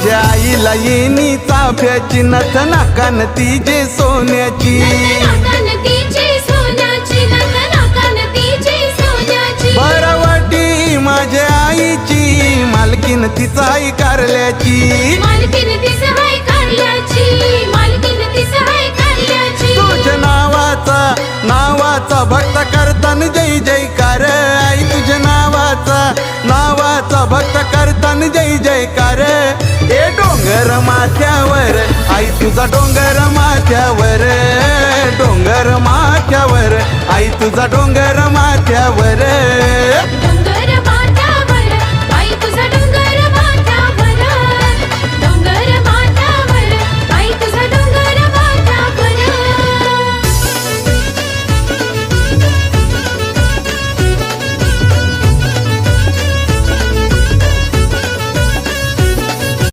माझ्या आईला येणी चाफ्याची नथ नाकान तिचे सोन्याची बरवटी माझ्या आईची मालकीन तिचा आई कारल्याची तुझ्या नावाचा भक्त करतान जय जयकार आई तुझ्या नावाचा भक्त करतान जय जयकार ए डोंगर माथ्यावर आई तुझा डोंगर माथ्यावर आई तुझा डोंगर